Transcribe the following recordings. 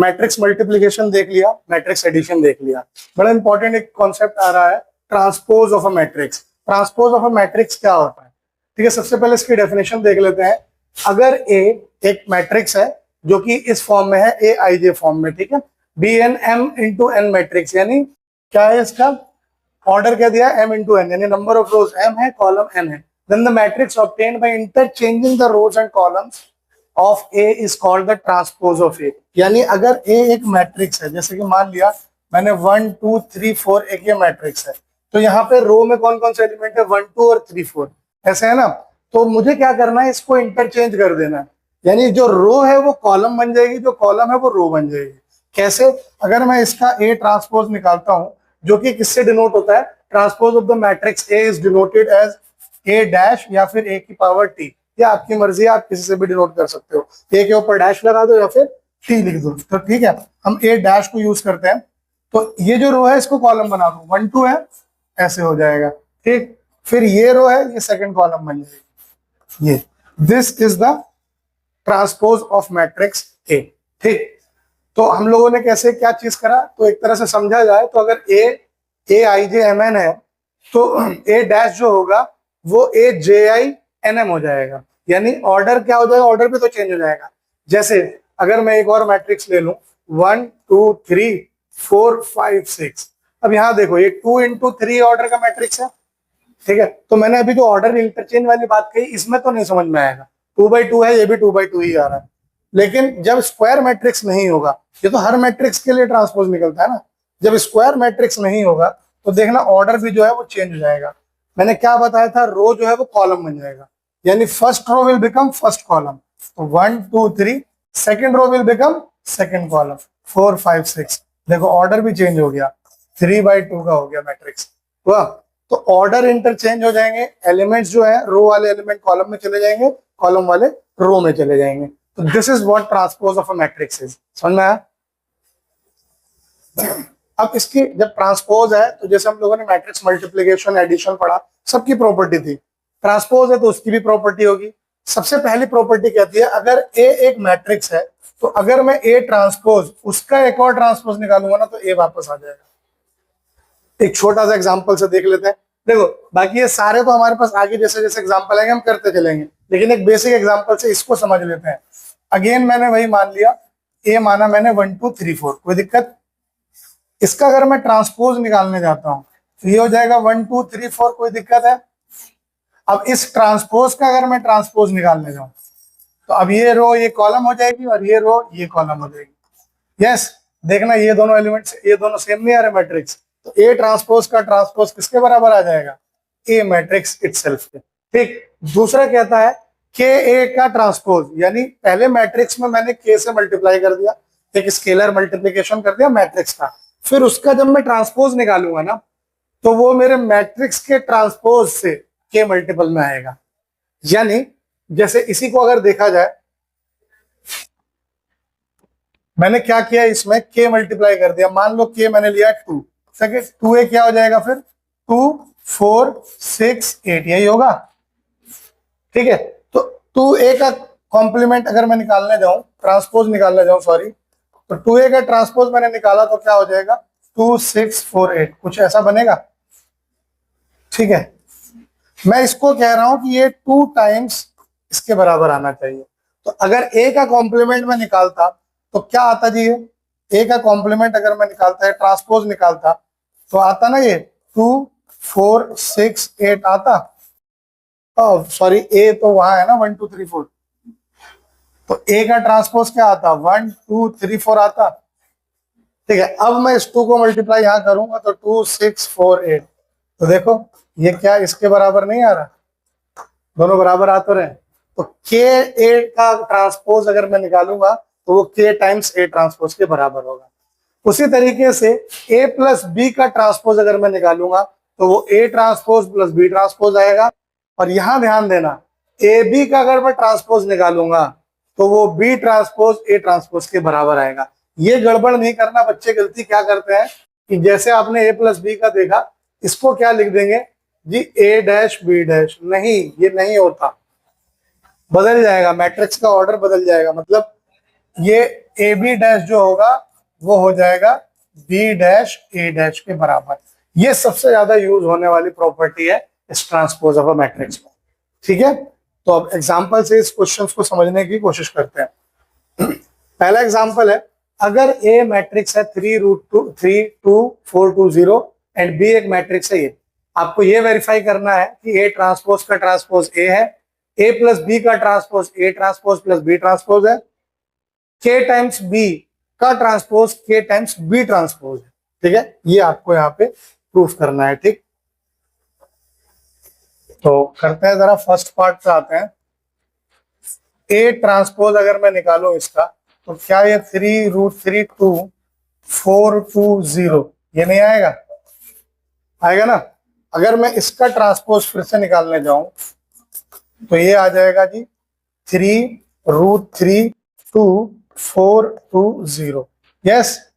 Matrix multiplication देख लिया, matrix addition देख लिया। बड़ा इंपॉर्टेंट एक कॉन्सेप्ट आ रहा है, transpose of a matrix. Transpose of a matrix क्या होता है? ठीक है, सबसे पहले इसकी डेफिनेशन देख लेते हैं। अगर ए एक मैट्रिक्स है जो कि इस फॉर्म में है, ए आई जे फॉर्म में, ठीक है, be an m into n matrix, यानी क्या है इसका ऑर्डर क्या दिया, एम इंटू एन, यानी नंबर ऑफ रोज एम है, कॉलम एन है। Then the matrix obtained by interchanging the rows and columns of A is called the transpose of A. यानी अगर ए एक मैट्रिक्स है, जैसे कि मान लिया मैंने 1 2 3 4 एक ये मैट्रिक्स है, तो यहाँ पे रो में कौन कौन से एलिमेंट है, 1 2 और 3 4, ऐसे है ना। तो मुझे क्या करना है, इसको इंटरचेंज कर देना है, यानी जो रो है वो कॉलम बन जाएगी, जो कॉलम है वो रो बन जाएगी। कैसे? अगर मैं इसका ए ट्रांसपोज निकालता हूं, जो कि किससे डिनोट होता है, transpose of the matrix A is denoted as A dash या फिर ए की पावर टी, या आपकी मर्जी है, आप किसी से भी डिनोट कर सकते हो। ए के ऊपर डैश लगा दो या फिर टी लिख दो, तो ठीक है, हम ए डैश को यूज करते हैं। तो ये जो रो है इसको कॉलम बना दो, 1 2 है, ऐसे हो जाएगा, ठीक। फिर ये रो है, ये सेकंड कॉलम बन जाएगी, ये this is the transpose of matrix A, ठीक। तो हम लोगों ने कैसे क्या चीज करा, तो एक तरह से समझा जाए तो अगर ए आई जे एम एन है, तो ए डैश जो होगा वो ए जे आई एन एम हो जाएगा, यानी ऑर्डर क्या हो जाएगा, ऑर्डर भी तो चेंज हो जाएगा। जैसे अगर मैं एक और मैट्रिक्स ले लूं, 1 2 3 4 5 6, अब यहाँ देखो ये 2 इंटू 3 ऑर्डर का मैट्रिक्स है, ठीक है। तो मैंने अभी जो ऑर्डर इंटरचेंज वाली बात कही, इसमें तो नहीं समझ में आएगा, 2 by 2 है, ये भी 2 by 2 ही आ रहा है। लेकिन जब स्क्वायर मैट्रिक्स नहीं होगा, ये तो हर मैट्रिक्स के लिए ट्रांसपोज निकलता है ना, जब स्क्वायर मैट्रिक्स नहीं होगा तो देखना ऑर्डर भी जो है वो चेंज हो जाएगा। मैंने क्या बताया था, रो जो है वो कॉलम बन जाएगा, यानी first row will become first column, तो 1 2 3, second row will become second column, 4 5 6, देखो ऑर्डर भी चेंज हो गया, 3 by 2 का हो गया मैट्रिक्स, हुआ। तो ऑर्डर इंटरचेंज हो जाएंगे, एलिमेंट्स जो है रो वाले एलिमेंट कॉलम में चले जाएंगे, कॉलम वाले रो में चले जाएंगे। तो this is what transpose of a matrix is, समझ में आया? अब इसकी जब ट्रांसपोज है, तो जैसे हम लोगों ने मैट्रिक्स मल्टीप्लिकेशन एडिशन पढ़ा, सबकी प्रॉपर्टी थी, ट्रांसपोज है तो उसकी भी प्रॉपर्टी होगी। सबसे पहली प्रॉपर्टी कहती है, अगर ए एक मैट्रिक्स है, तो अगर मैं ए ट्रांसपोज उसका एक और ट्रांसपोज निकालूंगा ना, तो ए वापस आ जाएगा। एक छोटा सा एग्जांपल से देख लेते हैं। देखो बाकी ये सारे तो हमारे पास आगे जैसे जैसे एग्जांपल आएंगे हम करते चलेंगे, लेकिन एक बेसिक एग्जांपल से इसको समझ लेते हैं। अगेन मैंने वही मान लिया, ए माना मैंने 1 2 3 4, कोई दिक्कत? इसका अगर मैं ट्रांसपोज निकालने जाता हूं तो ये हो जाएगा 1 2 3 4, कोई दिक्कत है? अब इस ट्रांसपोज का अगर मैं ट्रांसपोज निकालने जाऊं, तो अब ये रो ये कॉलम हो जाएगी और ये रो ये कॉलम हो जाएगी। यस, देखना ये दोनों एलिमेंट्स, ये दोनों सेम नहीं आ रहे मैट्रिक्स, तो ए ट्रांसपोज का ट्रांसपोज किसके बराबर आ जाएगा, ए मैट्रिक्स इटसेल्फ के, ठीक। दूसरा कहता है के ए का ट्रांसपोज, यानी पहले मैट्रिक्स में मैंने के से मल्टीप्लाई कर दिया, एक स्केलर मल्टीप्लिकेशन कर दिया मैट्रिक्स का, फिर उसका जब मैं ट्रांसपोज निकालूंगा ना, तो वो मेरे मैट्रिक्स के ट्रांसपोज से के मल्टीपल में आएगा। यानी जैसे इसी को अगर देखा जाए, मैंने क्या किया, इसमें के मल्टीप्लाई कर दिया, मान लो के मैंने लिया 2, 2a क्या हो जाएगा फिर, 2 4 6 8, यही होगा, ठीक है। तो 2a का कॉम्प्लीमेंट अगर मैं निकालने जाऊं, ट्रांसपोज निकालने जाऊं, सॉरी, तो 2a का ट्रांसपोज मैंने निकाला तो क्या हो जाएगा, 2 6 4 8, कुछ ऐसा बनेगा, ठीक है। मैं इसको कह रहा हूं कि ये 2 टाइम्स इसके बराबर आना चाहिए। तो अगर a का कॉम्प्लीमेंट में निकालता तो क्या आता जी, ये a का कॉम्प्लीमेंट अगर मैं निकालता है, ट्रांसपोज निकालता, तो आता ना ये 2 4 6 8 आता, सॉरी ए तो वहां है ना 1 2 3 4, तो ए का ट्रांसपोज क्या आता, 1 2 3 4 आता, ठीक है। अब मैं इस 2 को मल्टीप्लाई यहां करूंगा तो 2 6 4 8, तो देखो ये क्या इसके बराबर नहीं आ रहा, दोनों बराबर आ तो रहे। तो के ए का ट्रांसपोज अगर मैं निकालूंगा तो वो के टाइम्स ए ट्रांसपोज के बराबर होगा। उसी तरीके से ए प्लस बी का ट्रांसपोज अगर मैं निकालूंगा तो वो A transpose plus B transpose आएगा। और यहां ध्यान देना, ए बी का अगर मैं ट्रांसपोज निकालूंगा तो वो बी ट्रांसपोज ए ट्रांसपोज के बराबर आएगा। ये गड़बड़ नहीं करना, बच्चे गलती क्या करते हैं कि जैसे आपने ए प्लस बी का देखा, इसको क्या लिख देंगे जी, ए डैश बी डैश, नहीं, ये नहीं होता, बदल जाएगा, मैट्रिक्स का ऑर्डर बदल जाएगा। मतलब ये ए बी डैश जो होगा वो हो जाएगा बी डैश ए डैश के बराबर। ये सबसे ज्यादा यूज होने वाली प्रॉपर्टी है इस ट्रांसपोज ऑफ अ मैट्रिक्स में। ठीक है, तो अब एग्जांपल से इस क्वेश्चन को समझने की कोशिश करते हैं। पहला एग्जांपल है, अगर ए मैट्रिक्स है 3√2 एंड बी एक मैट्रिक्स है ये, आपको ये वेरीफाई करना है कि ए ट्रांसपोज का ट्रांसपोज ए है, ए प्लस बी का transpose A transpose plus B transpose है, के टाइम्स बी का transpose k times B transpose है। ठीक है, ये आपको यहाँ पे प्रूफ करना है। ठीक, तो करते हैं, जरा फर्स्ट पार्ट पे आते हैं। ए ट्रांसपोज अगर मैं निकालूं इसका, तो क्या ये 3√3/2 420 ये नहीं आएगा? आएगा ना। अगर मैं इसका ट्रांसपोज फिर से निकालने जाऊं तो ये आ जाएगा जी 3√3/2 420। यस,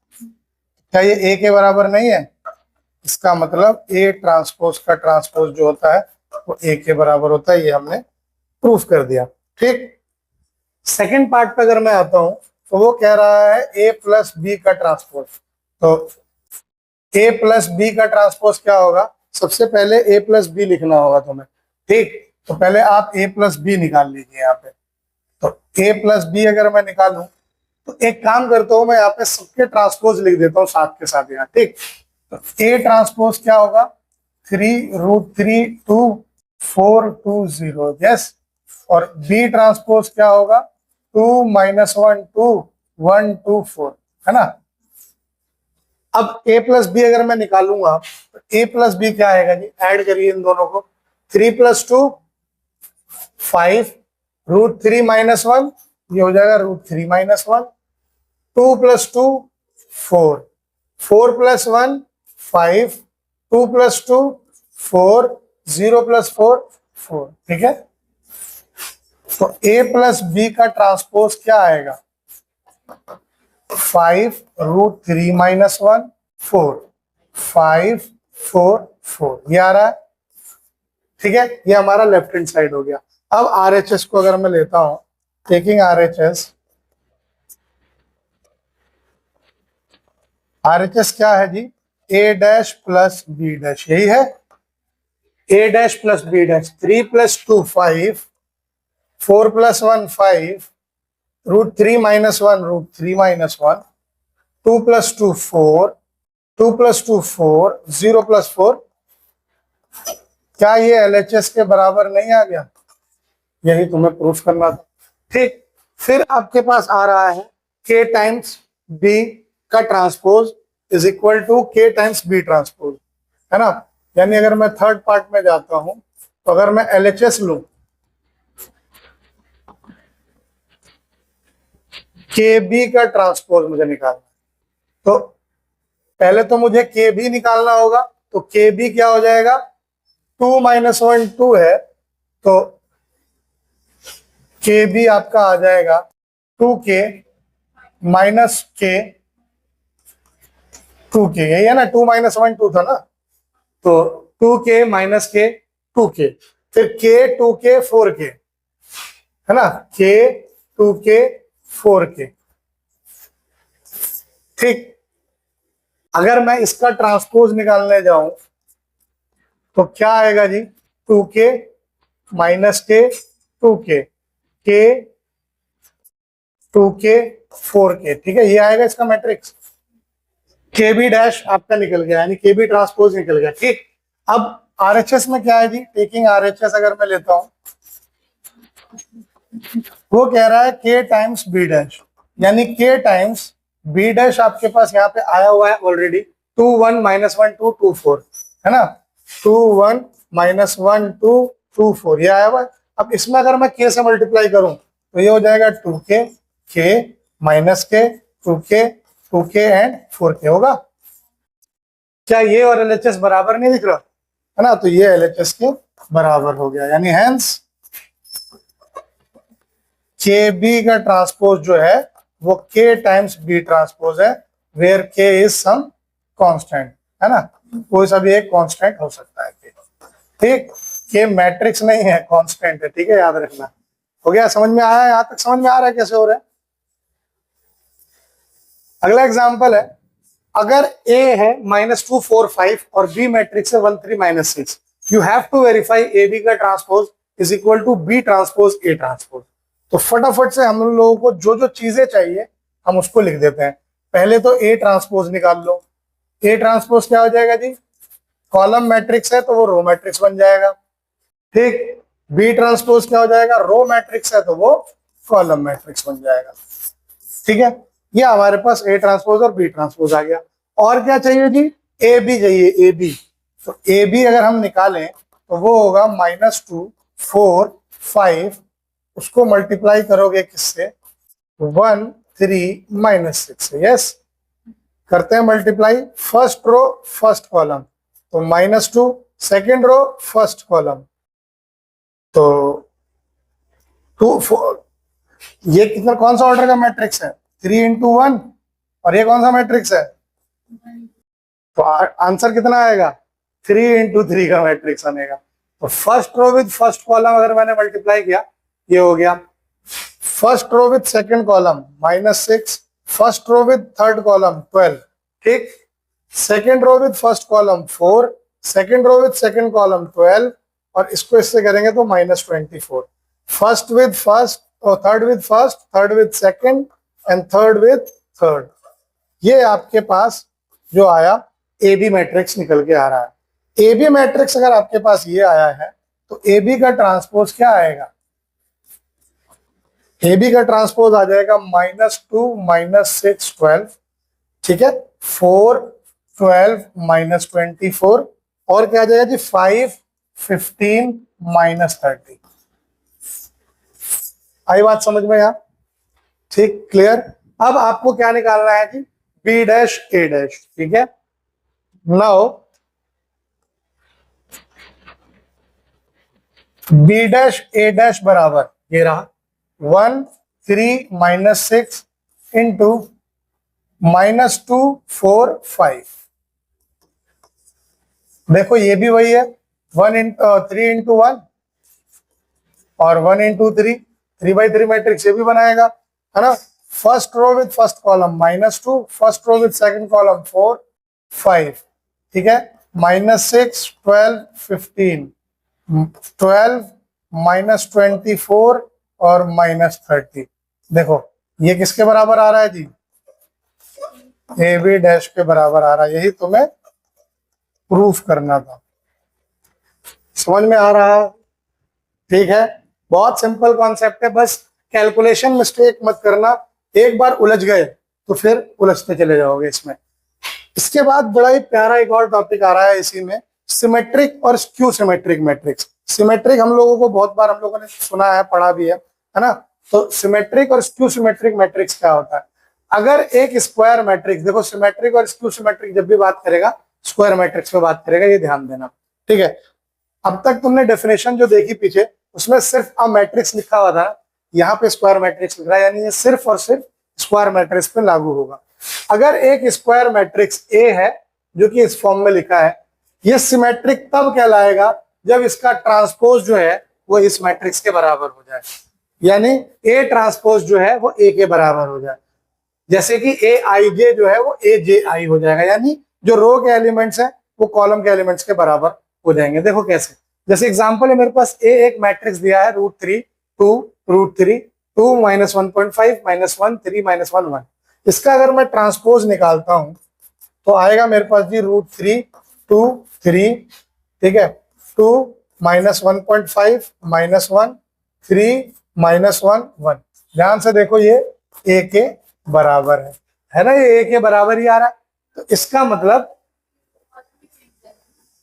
क्या ये ए के बराबर नहीं है? इसका मतलब ए ट्रांसपोज का ट्रांसपोज जो होता है वो ए के बराबर होता है, ये हमने प्रूफ कर दिया। ठीक, सेकंड पार्ट पे अगर मैं आता हूं तो वो कह रहा है ए प्लस बी का ट्रांसपोज। तो ए प्लस बी का ट्रांसपोज क्या होगा? सबसे पहले ए प्लस बी लिखना होगा तुम्हें। ठीक, तो पहले आप ए प्लस बी निकाल लीजिए यहाँ पे। तो ए प्लस बी अगर मैं निकालूं तो एक काम करता हूं, मैं यहाँ पे सबके ट्रांसपोज लिख देता हूँ साथ के साथ यहाँ। ठीक, तो ए ट्रांसपोज क्या होगा? 3√3/2 420। यस, और बी ट्रांसपोज क्या होगा? 2 - 1 2 1 2 4, है ना। अब a प्लस बी अगर मैं निकालूंगा तो a प्लस बी क्या आएगा जी? ऐड करिए इन दोनों को। 3 + 2 5 √3 - 1 ये हो जाएगा √3 - 1। 2 + 2 4 4 + 1 5 2 + 2 4 0 + 4 4। ठीक है, तो a प्लस बी का ट्रांसपोज क्या आएगा? 5 √3 - 1 4 5 4 4 ये आ रहा है। ठीक है, ये हमारा लेफ्ट हैंड साइड हो गया। अब RHS को अगर मैं लेता हूं, टेकिंग RHS क्या है जी? a dash plus B dash, यही है a dash plus B dash. 3 + 2 5 4 + 1 5 √3 - 1 √3 - 1 2 + 2 4 2 + 2 4 0 + 4। क्या ये LHS के बराबर नहीं आ गया? यही तुम्हें प्रूफ करना था। ठीक, फिर आपके पास आ रहा है k टाइम्स b का transpose is equal to k times b transpose, है ना। यानी अगर मैं थर्ड पार्ट में जाता हूं तो अगर मैं LHS लूं, KB का ट्रांसपोज मुझे निकालना है, तो पहले तो मुझे KB निकालना होगा। तो KB क्या हो जाएगा? 2 - 1 2 है, तो KB आपका आ जाएगा 2k - k 2k, यही है ना। 2 - 1 2 था ना, तो 2k - k 2k, फिर k 2k 4k, है ना। k 2k 4k। ठीक, अगर मैं इसका ट्रांसपोज निकालने जाऊं तो क्या आएगा जी? 2k - k 2k k 2k 4k। ठीक है, ये आएगा इसका मैट्रिक्स। KB डैश आपका निकल गया, यानी KB ट्रांसपोज निकल गया। ठीक, अब RHS में क्या है जी? टेकिंग RHS अगर मैं लेता हूं, वो कह रहा है k टाइम्स b डैश, यानी k टाइम्स b डैश आपके पास यहाँ पे आया हुआ है ऑलरेडी। 2 1 - 1 2 2 4, है ना। 2 1 - 1 2 2 4 ये आया हुआ है। अब इसमें अगर मैं k से मल्टीप्लाई करूं तो ये हो जाएगा 2k k - k 2k 2k and 4k होगा। क्या ये और LHS बराबर नहीं दिख रहा, है ना। तो ये LHS के बराबर हो गया, यानी हेंस KB का ट्रांसपोज जो है वो k टाइम्स b ट्रांसपोज है, where k is some constant, है ना। कोई सा भी एक कांस्टेंट हो सकता है k। ठीक, k मैट्रिक्स नहीं है, कांस्टेंट है। ठीक है, याद रखना। हो गया, समझ में आया? यहां तक समझ में आ रहा है कैसे हो रहा है? अगला एग्जांपल है, अगर A है -2 4 5 और B मैट्रिक्स है 1 3 -6, you have to verify AB का transpose is equal to B transpose A transpose. तो फटाफट से हम लोगों को जो जो चीजें चाहिए हम उसको लिख देते हैं। पहले तो A ट्रांसपोज निकाल लो। A ट्रांसपोज क्या हो जाएगा जी, कॉलम मैट्रिक्स है तो वो रो मैट्रिक्स बन जाएगा। ठीक, B ट्रांसपोज क्या हो जाएगा, रो मैट्रिक्स है तो वो कॉलम मैट्रिक्स बन जाएगा। ठीक है, ये हमारे पास A ट्रांसपोज और B ट्रांसपोज आ गया। और क्या चाहिए जी, AB चाहिए, AB। तो AB अगर हम निकालें तो वो होगा -2 4 5, उसको मल्टीप्लाई करोगे किससे, 1 3 -6 से। यस, करते हैं multiply, first row first column तो -2, सेकेंड रो फर्स्ट कॉलम तो 2 4। ये कितना, कौन सा ऑर्डर का मैट्रिक्स है, 3 × 1, और ये कौन सा मैट्रिक्स है, तो आंसर कितना आएगा, 3 × 3 का मैट्रिक्स बनेगा। तो first row with first column अगर मैंने मल्टीप्लाई किया, ये हो गया first row with second column -6, first row with third column 12, ठीक, second row with first column 4, second row with second column 12, और इसको इससे करेंगे तो -24। फर्स्ट विद फर्स्ट और third with first, third with second and third with third. ये आपके पास जो आया ए बी मैट्रिक्स निकल के आ रहा है। ए बी मैट्रिक्स अगर आपके पास ये आया है तो ए बी का ट्रांसपोज क्या आएगा, ए बी का ट्रांसपोज आ जाएगा -2 -6 12, ठीक है, 4 12 -24, और क्या आ जाएगा जी 5 15 -30। आई बात समझ में यहाँ, ठीक, क्लियर। अब आपको क्या निकालना है जी, B डैश A डैश, ठीक है। Now B dash A dash बराबर ये रहा 1 3 -6 इंटू -2 4 5। देखो ये भी वही है, 3 × 1 और 1 × 3, 3/3 मैट्रिक्स ये भी बनाएगा, है ना। First row with first column -2, first row with second column 4 5, ठीक है, -6 12 15 12 -24 और -30। देखो ये किसके बराबर आ रहा है जी, ए बी डैश के बराबर आ रहा है। यही तुम्हें प्रूफ करना था, समझ में आ रहा, ठीक है। बहुत सिंपल कॉन्सेप्ट है, बस कैलकुलेशन मिस्टेक मत करना, एक बार उलझ गए तो फिर उलझते चले जाओगे इसमें। इसके बाद बड़ा ही प्यारा एक और टॉपिक आ रहा है इसी में, सिमेट्रिक और स्क्यू सिमेट्रिक मैट्रिक्स। सिमेट्रिक हम लोगों को बहुत बार हम लोगों ने सुना है, पढ़ा भी है ना। तो सिमेट्रिक और स्क्यू सिमेट्रिक मैट्रिक्स क्या होता है, अगर एक स्क्वायर मैट्रिक्स, देखो सिमेट्रिक और स्क्यू सिमेट्रिक जब भी बात करेगा स्क्वायर मैट्रिक्स पे बात करेगा, ये ध्यान देना, ठीक है। अब तक तुमने डेफिनेशन जो देखी पीछे, उसमें सिर्फ अब मैट्रिक्स लिखा हुआ था, यहाँ पे स्क्वायर मैट्रिक्स लिख रहा है, यानी ये सिर्फ और सिर्फ स्क्वायर मैट्रिक्स पे लागू होगा। अगर एक स्क्वायर मैट्रिक्स ए है जो कि इस फॉर्म में लिखा है, ये सिमेट्रिक तब कहलाएगा जब इसका ट्रांसपोज जो है वो इस मैट्रिक्स के बराबर हो जाए, यानी ए ट्रांसपोज जो है वो ए के बराबर हो जाए। जैसे कि ए आई जे जो है वो ए जे आई हो जाएगा, यानी जो रो के एलिमेंट्स हैं वो कॉलम के एलिमेंट्स के बराबर हो जाएंगे। देखो कैसे, जैसे एग्जांपल है, मेरे पास ए एक मैट्रिक्स दिया है √3 2 √3 2 -1.5 -1 3 -1 1। इसका अगर मैं ट्रांसपोज निकालता हूं तो आएगा मेरे पास जी √3 2 3, ठीक है, 2 -1.5 -1 3 -1 1। ध्यान से देखो ये ए के बराबर है ना, ये ए के बराबर ही आ रहा है। तो इसका मतलब,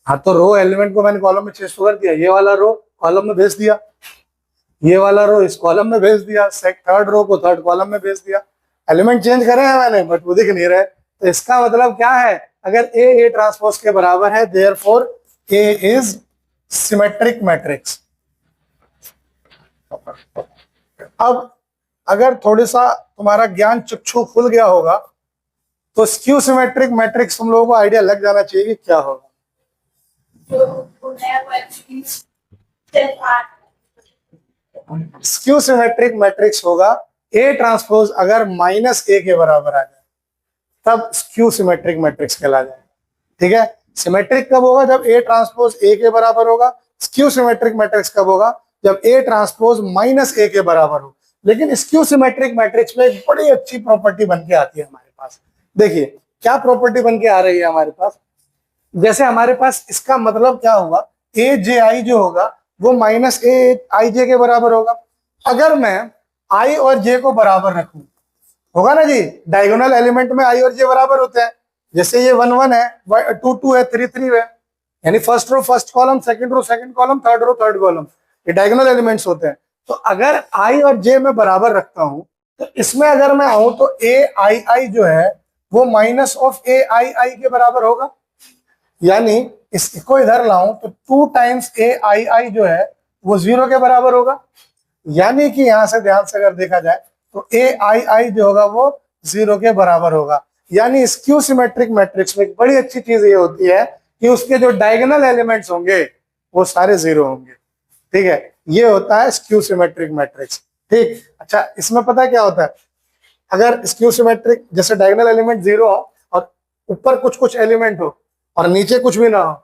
हाँ, तो रो एलिमेंट को मैंने कॉलम में चेंज कर दिया, ये वाला रो कॉलम में भेज दिया, ये वाला रो इस कॉलम में भेज दिया, थर्ड रो को थर्ड कॉलम में भेज दिया। एलिमेंट चेंज करे हैं मैंने, बट वो दिख नहीं रहे। तो इसका मतलब क्या है, अगर ए ट्रांसपोज के बराबर है, therefore A is symmetric matrix. अब अगर थोड़ा सा तुम्हारा ज्ञान चक्षु खुल गया होगा तो स्क्यू सिमेट्रिक मैट्रिक्स तुम लोगों को आइडिया लग जाना चाहिए कि क्या होगा। स्क्यू सिमेट्रिक मैट्रिक्स होगा ए ट्रांसपोज अगर -a के बराबर आ जाए, तब स्क्यू सिमेट्रिक मैट्रिक्स कहला जाएगा। ठीक है, सिमेट्रिक कब होगा? जब ए ट्रांसपोज ए के बराबर होगा। स्क्यू सिमेट्रिक मैट्रिक्स कब होगा? जब ए ट्रांसपोज माइनस ए के बराबर हो। लेकिन स्क्यू सिमेट्रिक मैट्रिक्स में एक बड़ी अच्छी प्रॉपर्टी बन के आती है हमारे पास। देखिए क्या प्रॉपर्टी बन के आ रही है हमारे पास। जैसे हमारे पास इसका मतलब क्या हुआ, ए जे आई जो होगा वो माइनस ए आई जे के बराबर होगा। अगर मैं आई और जे को बराबर रखूं, होगा ना जी, डायगोनल एलिमेंट में आई और जे बराबर होते हैं। जैसे ये 1 1 है, 2 2 है, 3 3 है, यानी first row first column, second row second column, third row third column, ये डायगोनल एलिमेंट्स होते हैं। तो अगर आई और जे में बराबर रखता हूं तो इसमें अगर मैं आऊं तो ए आई आई जो है वो माइनस ऑफ ए आई आई के बराबर होगा। यानी इसको इधर लाऊं तो 2 टाइम्स ए आई आई जो है वो 0 के बराबर होगा। यानी कि यहां से ध्यान से अगर देखा जाए तो ए आई आई जो होगा वो 0 के बराबर होगा। यानी स्क्यू सिमेट्रिक मैट्रिक्स में एक बड़ी अच्छी चीज ये होती है कि उसके जो डायगोनल एलिमेंट्स होंगे वो सारे 0 होंगे। ठीक है, ये होता है स्क्यू सिमेट्रिक मैट्रिक्स। ठीक, अच्छा इसमें पता क्या होता है, अगर स्क्यू सिमेट्रिक जैसे डायगोनल एलिमेंट 0 हो और ऊपर कुछ कुछ एलिमेंट हो और नीचे कुछ भी ना हो,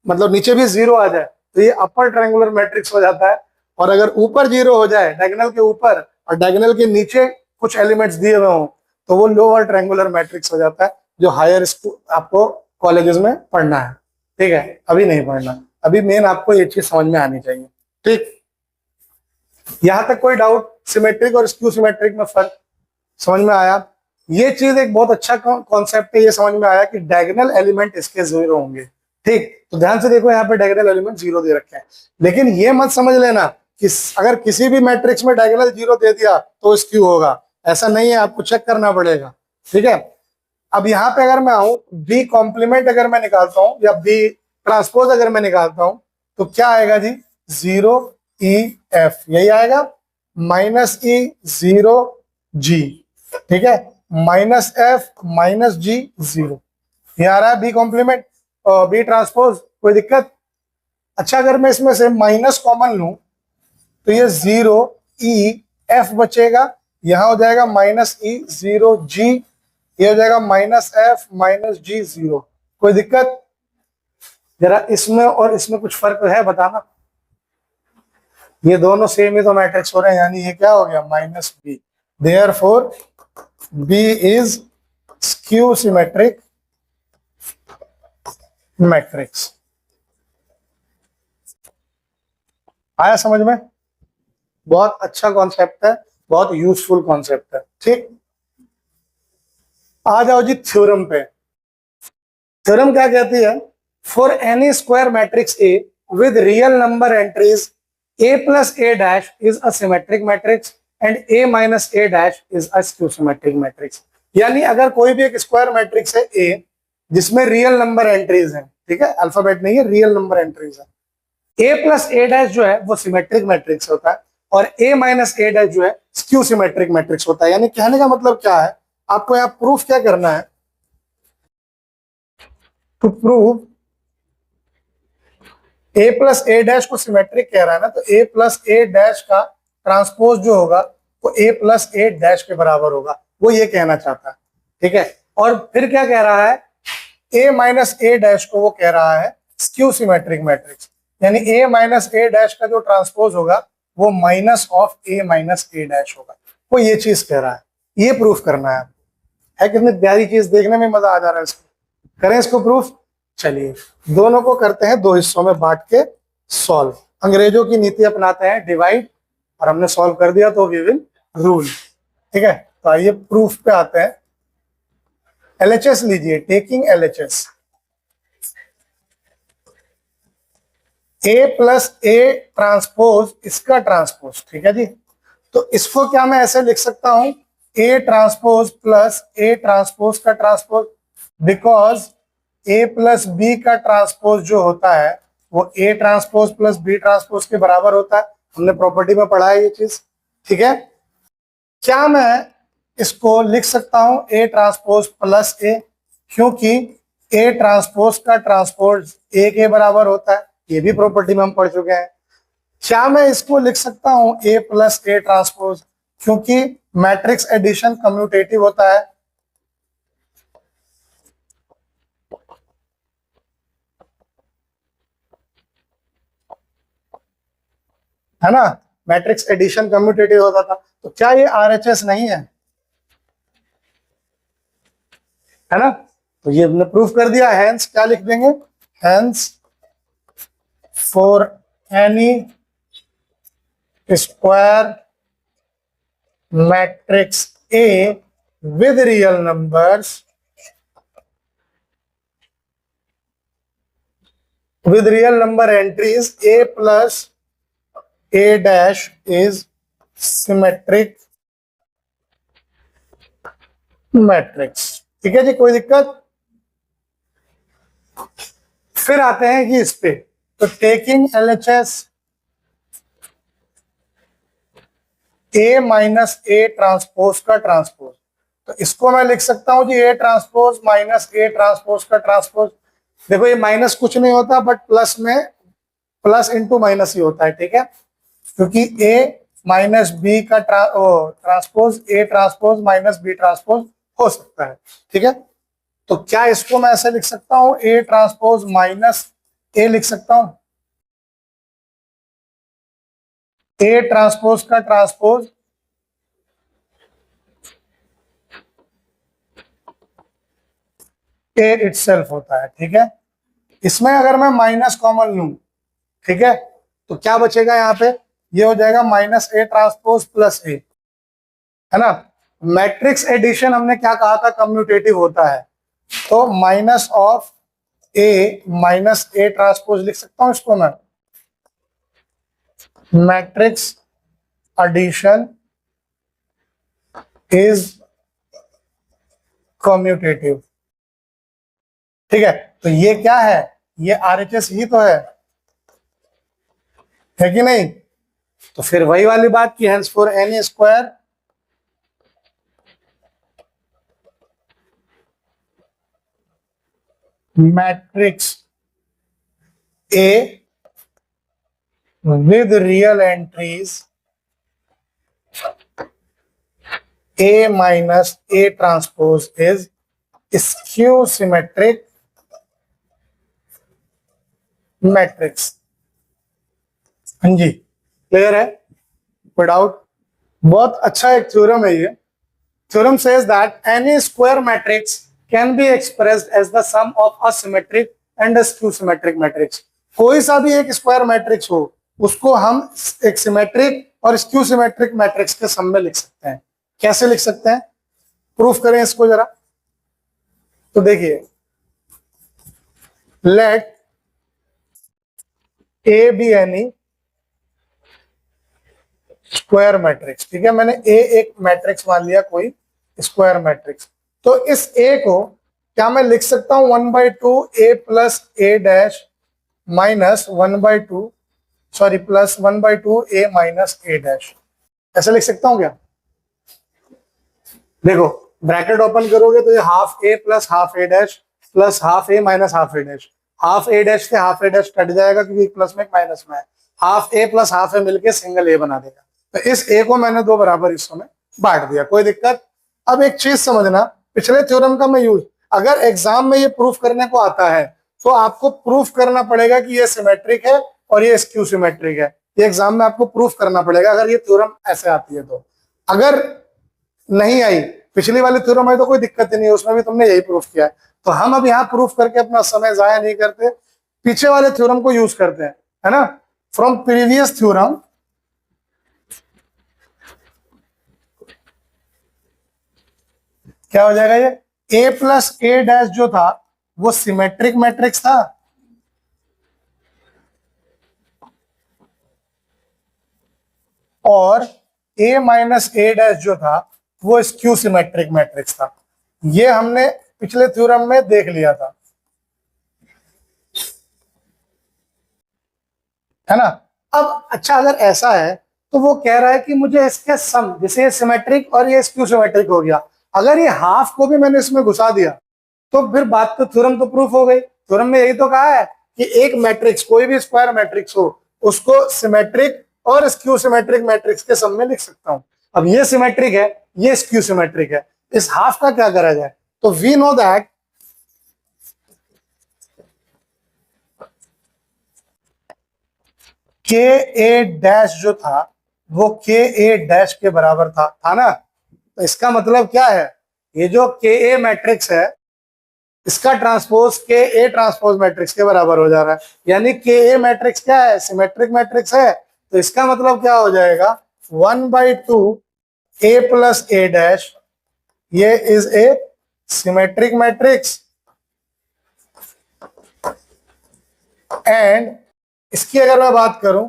मतलब नीचे भी 0 आ जाए, तो ये अपर ट्रायंगुलर मैट्रिक्स हो जाता है। और अगर ऊपर 0 हो जाए डायगोनल के ऊपर और डायगोनल के नीचे कुछ एलिमेंट्स दिए हुए हों तो वो लोअर ट्रायंगुलर मैट्रिक्स हो जाता है, जो हायर स्कूल आपको कॉलेजेस में पढ़ना है। ठीक है, अभी नहीं पढ़ना, अभी मेन आपको ये चीज समझ में आनी चाहिए। ठीक, यहां तक कोई डाउट? सिमेट्रिक और स्क्यू सिमेट्रिक में फर्क समझ में आया? ये चीज एक बहुत अच्छा कॉन्सेप्ट है, ये समझ में आया कि डायगोनल एलिमेंट इसके 0 होंगे। ठीक, तो ध्यान से देखो यहाँ पे डायगोनल एलिमेंट 0 दे रखे हैं, लेकिन ये मत समझ लेना कि अगर किसी भी मैट्रिक्स में डायगोनल 0 दे दिया तो स्क्यू होगा, ऐसा नहीं है, आपको चेक करना पड़ेगा। ठीक है, अब यहाँ पे अगर मैं आऊं बी कॉम्प्लीमेंट अगर मैं निकालता हूं या बी ट्रांसपोज अगर मैं निकालता हूं तो क्या आएगा जी? 0 ई एफ, यही आएगा, माइनस ई 0 जी। ठीक है, माइनस एफ माइनस जी 0, ये आ रहा है बी कॉम्प्लीमेंट और बी ट्रांसपोज। कोई दिक्कत? अच्छा अगर मैं इसमें से माइनस कॉमन लूं तो ये 0 ई एफ बचेगा, यहां हो जाएगा माइनस ई 0 जी, ये हो जाएगा माइनस एफ माइनस जी 0। कोई दिक्कत? जरा इसमें और इसमें कुछ फर्क है बताना। ये दोनों सेम ही तो मैट्रिक्स हो रहे हैं, यानी ये क्या हो गया? Minus B. Therefore B is skew symmetric matrix. आया समझ में? बहुत अच्छा कॉन्सेप्ट है, बहुत यूजफुल कॉन्सेप्ट है। ठीक, आ जाओ जी थ्योरम पे। थ्योरम क्या कहती है? For any square matrix A with real number entries a plus a dash is a symmetric matrix and a minus a dash is a skew symmetric matrix। यानी अगर कोई भी एक स्क्वायर मैट्रिक्स है a जिसमें रियल नंबर एंट्रीज हैं, ठीक है, अल्फाबेट नहीं है, रियल नंबर एंट्रीज है, a प्लस a डैश जो है वो सिमेट्रिक मैट्रिक्स होता है और a माइनस a डैश जो है स्क्यू सिमेट्रिक मैट्रिक्स होता है। यानी कहने का मतलब क्या है, आपको यहाँ प्रूफ क्या करना है? To prove a plus a dash को सिमेट्रिक कह रहा है ना, तो a प्लस a डैश का ट्रांसपोज जो होगा वो a प्लस a डैश के बराबर होगा, वो ये कहना चाहता है। ठीक है, और फिर क्या कह रहा है? a माइनस a डैश को वो कह रहा है स्क्यू सिमेट्रिक मैट्रिक्स, यानी a माइनस a डैश का जो ट्रांसपोज होगा वो minus of a minus a dash होगा, वो ये चीज कह रहा है। ये प्रूफ करना है कितनी प्यारी चीज, देखने में मजा आ जा रहा है इसको। करें इसको प्रूफ? चलिए दोनों को करते हैं दो हिस्सों में बांट के सॉल्व। अंग्रेजों की नीति अपनाते हैं डिवाइड, और हमने सॉल्व कर दिया तो वी विल रूल। ठीक है, तो आइए प्रूफ पे आते हैं। एलएचएस लीजिए, taking LHS. A plus A transpose इसका ट्रांसपोज, ठीक है जी, तो इसको क्या मैं ऐसे लिख सकता हूं? A transpose plus A transpose का transpose, because A plus B का ट्रांसपोज जो होता है वो A transpose plus B transpose के बराबर होता है। हमने प्रॉपर्टी में पढ़ा है ये चीज। ठीक है, क्या मैं इसको लिख सकता हूं ए ट्रांसपोज प्लस ए, क्योंकि ए ट्रांसपोज का ट्रांसपोज ए के बराबर होता है, ये भी प्रॉपर्टी में हम पढ़ चुके हैं। क्या मैं इसको लिख सकता हूं ए प्लस ए ट्रांसपोज, क्योंकि मैट्रिक्स एडिशन कम्यूटेटिव होता है। है ना, मैट्रिक्स एडिशन कम्यूटेटिव होता था, तो क्या ये आरएचएस नहीं है? है ना, तो ये हमने प्रूफ कर दिया। हेंस क्या लिख देंगे, hence for any square matrix A with real numbers, with real number entries, a plus a dash is symmetric matrix। ठीक है जी, कोई दिक्कत? फिर आते हैं कि इस पे, तो taking LHS A minus A transpose का ट्रांसपोज, तो इसको मैं लिख सकता हूं जी A transpose minus A transpose का ट्रांसपोज। देखो ये माइनस कुछ नहीं होता, बट प्लस में प्लस इंटू माइनस ही होता है, ठीक है, क्योंकि ए माइनस बी का transpose A transpose minus B transpose हो सकता है, ठीक है। तो क्या इसको मैं ऐसे लिख सकता हूं, ए ट्रांसपोज माइनस ए लिख सकता हूं, ए ट्रांसपोज का ट्रांसपोज ए इटसेल्फ होता है, ठीक है। इसमें अगर मैं माइनस कॉमन लूं, ठीक है, तो क्या बचेगा यहाँ पे, ये हो जाएगा माइनस ए ट्रांसपोज प्लस ए, है ना। मैट्रिक्स एडिशन हमने क्या कहा था, कम्यूटेटिव होता है, तो minus of A minus A transpose लिख सकता हूं इसको मैं, मैट्रिक्स एडिशन इज कम्यूटेटिव, ठीक है। तो ये क्या है, ये आरएचएस ही तो है कि नहीं। तो फिर वही वाली बात की hence for any square matrix A with real entries A minus A transpose is skew symmetric matrix। हाँ जी, क्लियर है, कोई डाउट? बहुत अच्छा एक थ्योरम है ये। Theorem says that any square matrix can be expressed as the sum of a symmetric and a skew symmetric matrix। कोई सा भी एक स्क्वायर मैट्रिक्स हो, उसको हम एक सिमेट्रिक और स्क्यू सिमेट्रिक मैट्रिक्स के सम में लिख सकते हैं। कैसे लिख सकते हैं, प्रूफ करें इसको जरा। तो देखिए, let A B any square matrix, ठीक है, मैंने ए एक मैट्रिक्स मान लिया, कोई स्क्वायर मैट्रिक्स। तो इस ए को क्या मैं लिख सकता हूं 1/2 ए प्लस ए डैश माइनस 1/2 सॉरी प्लस 1/2 ए माइनस ए डैश, ऐसे लिख सकता हूं क्या? देखो ब्रैकेट ओपन करोगे तो ये हाफ ए प्लस हाफ ए डैश प्लस हाफ ए माइनस हाफ ए डैश, हाफ ए डैश से हाफ ए डैश कट जाएगा क्योंकि एक प्लस में एक माइनस में है, हाफ ए प्लस हाफ ए मिलके सिंगल ए बना देगा। तो इस ए को मैंने दो बराबर हिस्सों में बांट दिया, कोई दिक्कत? अब एक चीज समझना, पिछले थ्योरम का मैं यूज, अगर एग्जाम में ये प्रूफ करने को आता है तो आपको प्रूफ करना पड़ेगा कि ये सिमेट्रिक है और ये स्क्यू सिमेट्रिक है। ये एग्जाम में आपको प्रूफ करना पड़ेगा अगर ये थ्योरम ऐसे आती है तो। अगर नहीं आई, पिछली वाली थ्योरम आई तो कोई दिक्कत ही नहीं है, उसमें भी तुमने यही प्रूफ किया है। तो हम अब यहाँ प्रूफ करके अपना समय जाया नहीं करते, पीछे वाले थ्योरम को यूज करते हैं, है ना। फ्रॉम प्रीवियस थ्योरम क्या हो जाएगा, ये ए प्लस ए डैश जो था वो सिमेट्रिक मैट्रिक्स था, और ए माइनस ए डैश जो था वो स्क्यू सिमेट्रिक मैट्रिक्स था। ये हमने पिछले थ्योरम में देख लिया था, है ना। अब अच्छा, अगर ऐसा है तो वो कह रहा है कि मुझे इसके सम, जैसे ये सिमेट्रिक और ये स्क्यू सिमेट्रिक हो गया, अगर ये हाफ को भी मैंने इसमें घुसा दिया तो फिर बात तो थ्योरम तो प्रूफ हो गई। थ्योरम में यही तो कहा है कि एक मैट्रिक्स, कोई भी स्क्वायर मैट्रिक्स हो, उसको सिमेट्रिक और स्क्यू सिमेट्रिक मैट्रिक्स के सम में लिख सकता हूं। अब ये सिमेट्रिक है, ये स्क्यू सिमेट्रिक है, इस हाफ का क्या करा जाए? तो वी नो दैट के ए डैश जो था वो के ए डैश के बराबर था ना। तो इसका मतलब क्या है, ये जो के ए मैट्रिक्स है इसका ट्रांसपोज के ए ट्रांसपोज मैट्रिक्स के बराबर हो जा रहा है। यानी के ए मैट्रिक्स क्या है, सिमेट्रिक मैट्रिक्स है। तो इसका मतलब क्या हो जाएगा, 1/2 ए प्लस ए डैश, ये is a symmetric matrix. And इसकी अगर मैं बात करूं,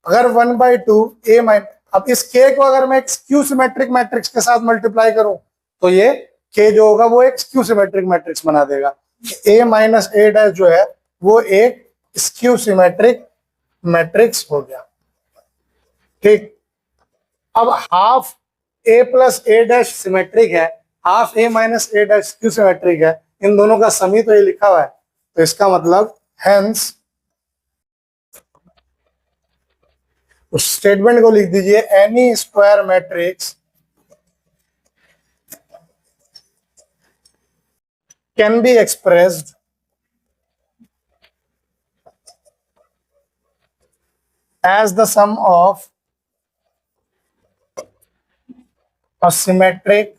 अगर 1/2 ए माइन, अब इस के को अगर मैं स्क्यू सिमेट्रिक मैट्रिक्स के साथ मल्टीप्लाई करूं तो ये के जो होगा वो एक स्क्यू सिमेट्रिक मैट्रिक्स बना देगा। ए माइनस ए डैश जो है वो एक स्क्यू सिमेट्रिक मैट्रिक्स हो गया। ठीक, अब हाफ ए प्लस ए डैश सिमेट्रिक है, हाफ ए माइनस ए डैश स्क्यू सिमेट्रिक है, इन दोनों का समी तो ये लिखा हुआ है। तो इसका मतलब हेंस उस स्टेटमेंट को लिख दीजिए, any square matrix can be expressed as the sum of a symmetric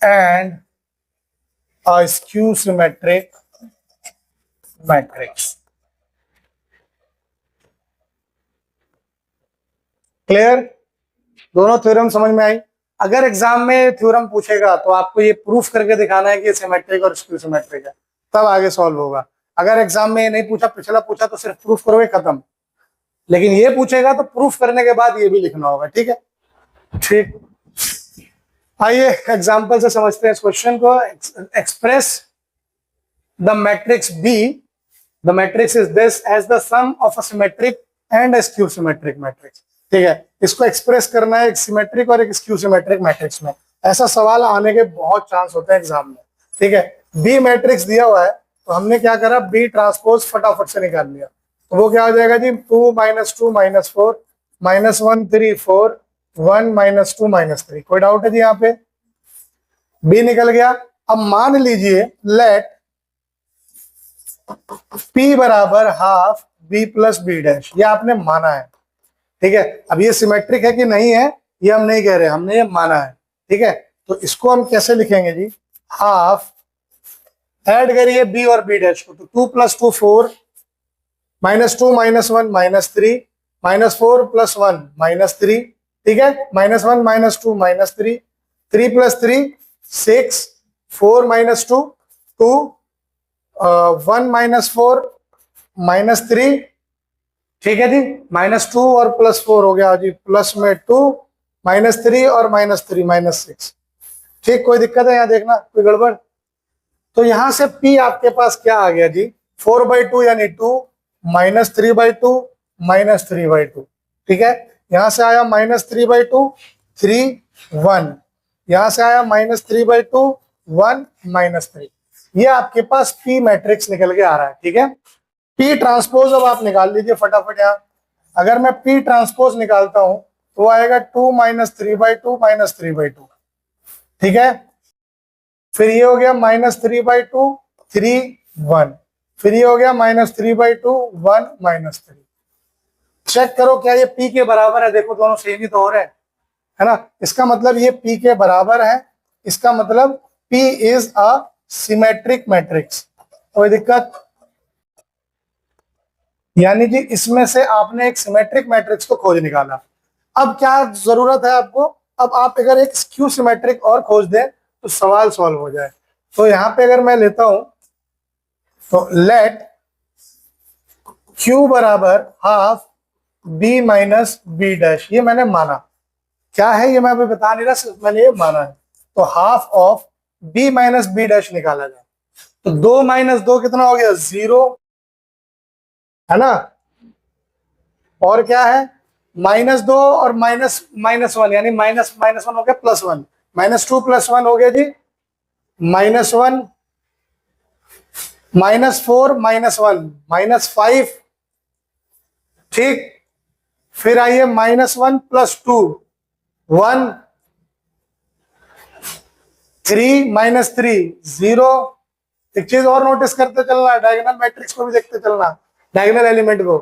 and a skew symmetric matrix. Clear, दोनों थ्योरम समझ में आई। अगर एग्जाम में थ्योरम पूछेगा तो आपको ये प्रूफ करके दिखाना है कि ये सिमेट्रिक और स्क्यू सिमेट्रिक है, तब आगे सॉल्व होगा। अगर एग्जाम में नहीं पूछा, पिछला पूछा तो सिर्फ प्रूफ करोगे, खत्म। लेकिन ये पूछेगा तो प्रूफ करने के बाद ये भी लिखना होगा। ठीक है, ठीक, आइए एग्जाम्पल से समझते हैं इस क्वेश्चन को। Express the matrix B, the matrix is this as the sum of a symmetric and a skew symmetric matrix. ठीक है, इसको एक्सप्रेस करना है एक सिमेट्रिक और एक स्क्यू सिमेट्रिक मैट्रिक्स में। ऐसा सवाल आने के बहुत चांस होते हैं एग्जाम में। ठीक है, बी मैट्रिक्स दिया हुआ है तो हमने क्या करा, बी ट्रांसपोज फटाफट से निकाल लिया। तो वो क्या हो जाएगा जी, 2 - 2 - 4 -1 3 4 1 - 2 -3। कोई डाउट है जी यहाँ पे? बी निकल गया। अब मान लीजिए लेट पी बराबर half B plus B dash, ये आपने माना है। ठीक है, अब ये सिमेट्रिक है कि नहीं है ये हम नहीं कह रहे, हमने ये माना है। ठीक है, तो इसको हम कैसे लिखेंगे जी, हाफ ऐड करिए बी और बी डैश को, तो 2 + 2 4 -2 - 1 -3 -4 + 1 -3। ठीक है, -1 -2 -3 3 + 3 6 4 - 2 2 1 -4 -3। ठीक है जी, -2 और +4 हो गया जी, प्लस में 2 -3 और -3 -6। ठीक, कोई दिक्कत है यहाँ देखना, कोई गड़बड़? तो यहां से P आपके पास क्या आ गया जी, 4/2 यानी 2 -3/2 -3/2। ठीक है, यहां से आया -3/2 3 1, यहां से आया -3/2 1 -3। ये आपके पास P मैट्रिक्स निकल के आ रहा है। ठीक है, P ट्रांसपोज अब आप निकाल लीजिए फटाफट। यहाँ अगर मैं P ट्रांसपोज निकालता हूं तो वो आएगा 2 -3/2 -3/2। ठीक है, फिर ये हो गया -3/2 3 1, फिर ये हो गया -3/2 1 -3। चेक करो क्या ये P के बराबर है, देखो दोनों सेम ही तो हो रहे हैं, है ना। इसका मतलब ये P के बराबर है, इसका मतलब P is a symmetric matrix. कोई दिक्कत? यानी कि इसमें से आपने एक सिमेट्रिक मैट्रिक्स को खोज निकाला। अब क्या जरूरत है आपको, अब आप अगर एक स्क्यू सिमेट्रिक और खोज दें तो सवाल सॉल्व हो जाए। तो यहां पे अगर मैं लेता हूं तो लेट Q बराबर half B minus B dash, ये मैंने माना। क्या है ये मैं अभी बता नहीं रहा, सिर्फ मैंने ये माना है। तो half of B minus B dash निकाला जाए तो 2 - 2 कितना हो गया, 0, है ना। और क्या है, -2 और -1 यानी -1 हो गया +1, -2 + 1 हो गया जी -1, -4 -1 -5। ठीक, फिर आइए -1 + 2 1 3 -3 0। एक चीज और नोटिस करते चलना, डायगोनल मैट्रिक्स को भी देखते चलना। डायगोनल एलिमेंट को,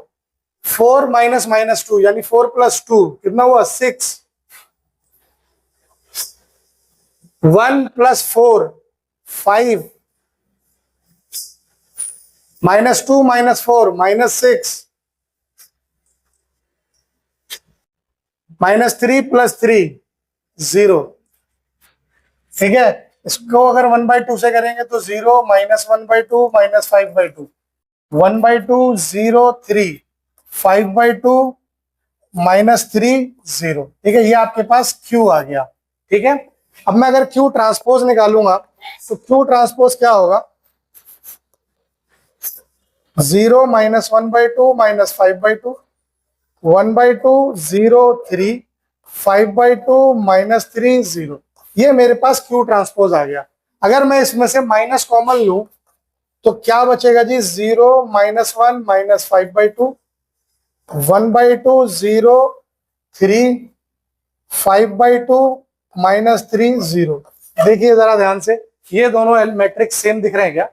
4 माइनस माइनस 2 यानी 4 प्लस 2 कितना हुआ 6, 1 plus 4 5, minus 2 minus 4 minus 6, minus 3 plus 3 0। ठीक है, इसको अगर 1/2 से करेंगे तो 0 माइनस 1/2 माइनस 5/2, 1/2 0 3, 5/2 माइनस 3 0। ठीक है, ये आपके पास Q आ गया। ठीक है, अब मैं अगर Q ट्रांसपोज निकालूंगा तो Q ट्रांसपोज क्या होगा, 0 माइनस 1/2 माइनस 5/2, 1/2 0 3, 5/2 माइनस 3 0। ये मेरे पास Q ट्रांसपोज आ गया। अगर मैं इसमें से माइनस कॉमन लूं तो क्या बचेगा जी, 0 माइनस 1 माइनस 5/2, 1/2 0 3, 5/2 माइनस 3 0। देखिए जरा ध्यान से, ये दोनों मैट्रिक्स सेम दिख रहे हैं क्या?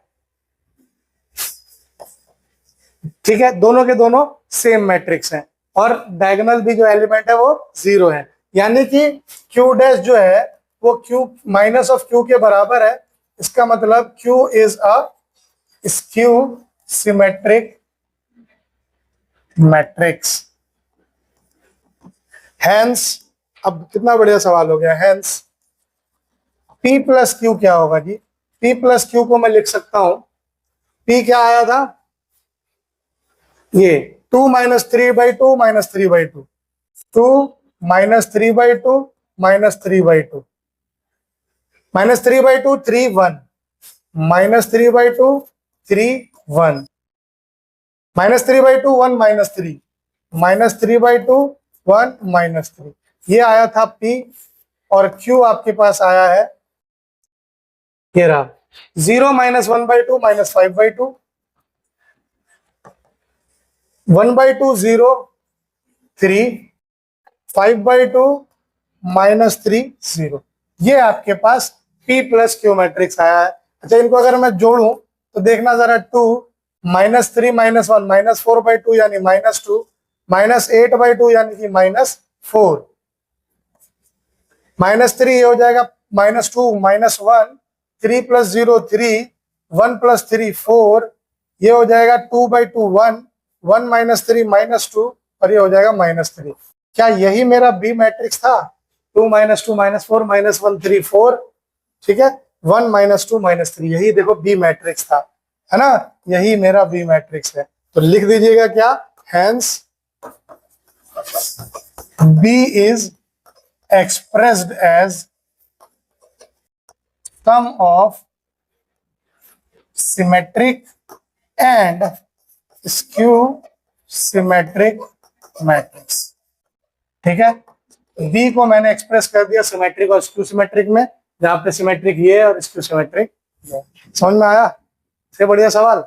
ठीक है, दोनों के दोनों सेम मैट्रिक्स हैं और डायगोनल भी जो एलिमेंट है वो 0 है, यानी कि Q डैश जो है वो Q माइनस ऑफ Q के बराबर है। इसका मतलब Q is a skew symmetric matrix. Hence, अब कितना बढ़िया सवाल हो गया, हेंस P प्लस Q क्या होगा जी? P प्लस Q को मैं लिख सकता हूं, P क्या आया था, ये 2 minus 3/2 minus 3/2, 2 minus 3/2 minus 3/2, minus 3/2 3 1, minus 3/2 3 1, minus 3/2 1 minus 3, minus 3/2 1 minus 3। ये आया था P और Q आपके पास आया है, ये रहा 0 माइनस 1/2 माइनस 5/2, 1/2 0 3, 5/2 माइनस 3 0। ये आपके पास P प्लस Q मैट्रिक्स आया है। अच्छा, इनको अगर मैं जोड़ूं तो देखना जरा, 2 माइनस 3 माइनस 1 माइनस 4/2 यानी माइनस 2, माइनस 8/2 यानी कि माइनस 4, माइनस 3 ये हो जाएगा माइनस 2 माइनस 1, 3 प्लस 0 3, 1 प्लस 3 4, ये हो जाएगा 2/2 1, 1 माइनस 3 माइनस 2 और ये हो जाएगा माइनस 3। क्या यही मेरा बी मैट्रिक्स था? 2 माइनस 2 माइनस 4 माइनस 1 3 4, ठीक है, 1 माइनस 2 माइनस 3, यही देखो बी मैट्रिक्स था, है ना, यही मेरा बी मैट्रिक्स है। तो लिख दीजिएगा क्या, hence B is expressed as sum of symmetric and skew symmetric matrix। ठीक है, B को मैंने एक्सप्रेस कर दिया सिमेट्रिक और स्क्यू सिमेट्रिक में, जहां पे सिमेट्रिक ये और स्क्यू सिमेट्रिक। समझ में आया? से बढ़िया सवाल।